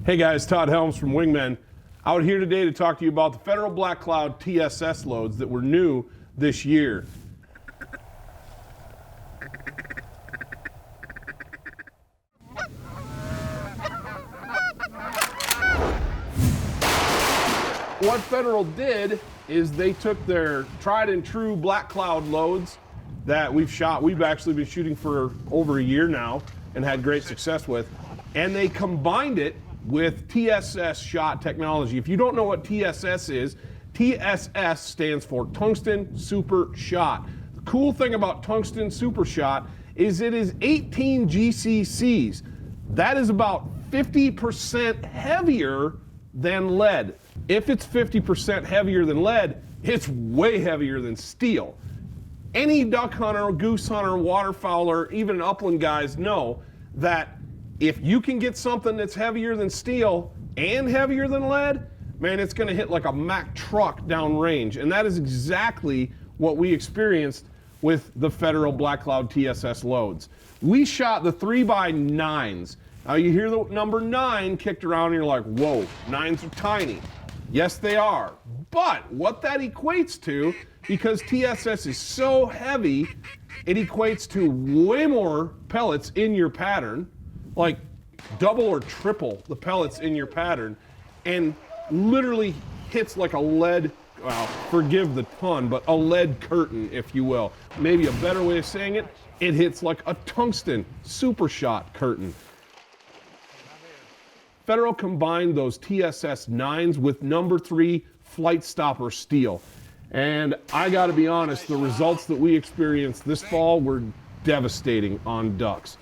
Hey guys, Todd Helms from Wingmen. Out here today to talk to you about the Federal Black Cloud TSS loads that were new this year. What Federal did is they took their tried and true Black Cloud loads that we've actually been shooting for over a year now and had great success with, and they combined it with TSS shot technology. If you don't know what TSS is, TSS stands for Tungsten Super Shot. The cool thing about Tungsten Super Shot is it is 18 GCCs. That is about 50% heavier than lead. If it's 50% heavier than lead, it's way heavier than steel. Any duck hunter, goose hunter, waterfowler, even upland guys know that if you can get something that's heavier than steel and heavier than lead, man, it's gonna hit like a Mack truck downrange. And that is exactly what we experienced with the Federal Black Cloud TSS loads. We shot the 3x9s. Now you hear the number 9 kicked around and you're like, whoa, 9s are tiny. Yes, they are. But what that equates to, because TSS is so heavy, it equates to way more pellets in your pattern, like double or triple the pellets in your pattern, and literally hits like a lead, well, forgive the pun, but a lead curtain, if you will. Maybe a better way of saying it, it hits like a tungsten super shot curtain. Federal combined those TSS 9s with number 3 Flightstopper Steel. And I gotta be honest, the results that we experienced this fall were devastating on ducks.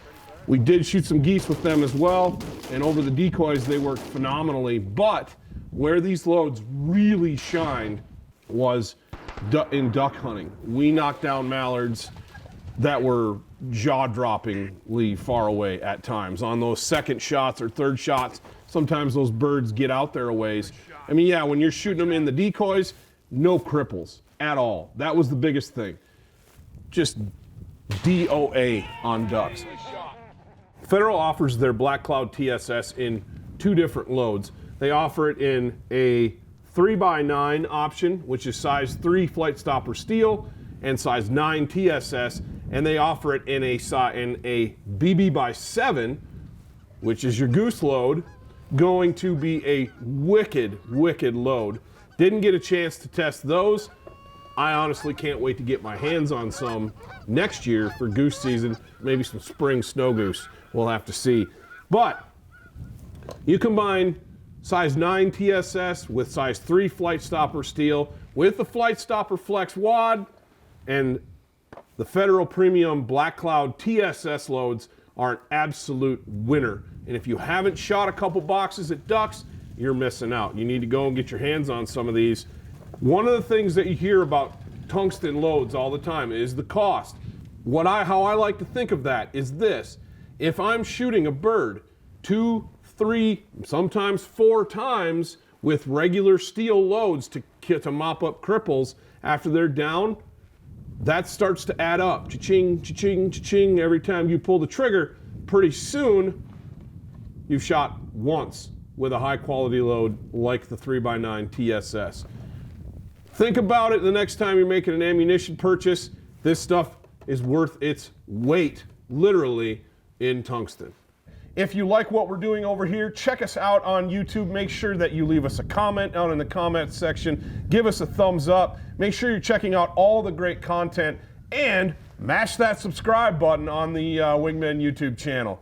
We did shoot some geese with them as well, and over the decoys they worked phenomenally, but where these loads really shined was in duck hunting. We knocked down mallards that were jaw-droppingly far away at times. On those second shots or third shots, sometimes those birds get out there a ways. I mean, yeah, when you're shooting them in the decoys, no cripples at all. That was the biggest thing. Just DOA on ducks. Federal offers their Black Cloud TSS in 2 different loads. They offer it in a 3x9 option, which is size 3 Flightstopper Steel and size 9 TSS, and they offer it in a BB/7, which is your goose load, going to be a wicked, wicked load. Didn't get a chance to test those. I honestly can't wait to get my hands on some next year for goose season, maybe some spring snow goose. We'll have to see. But you combine size 9 TSS with size 3 Flightstopper Steel with the Flightstopper Flex Wad, and the Federal Premium Black Cloud TSS loads are an absolute winner. And if you haven't shot a couple boxes at ducks, you're missing out. You need to go and get your hands on some of these. One of the things that you hear about tungsten loads all the time is the cost. How I like to think of that is this. If I'm shooting a bird 2, 3, sometimes 4 times with regular steel loads to mop up cripples after they're down, that starts to add up. Cha-ching, cha-ching, cha-ching. Every time you pull the trigger, pretty soon you've shot once with a high quality load like the 3x9 TSS. Think about it the next time you're making an ammunition purchase. This stuff is worth its weight, literally, in tungsten. If you like what we're doing over here, check us out on YouTube. Make sure that you leave us a comment down in the comments section. Give us a thumbs up. Make sure you're checking out all the great content, and mash that subscribe button on the Wingmen YouTube channel.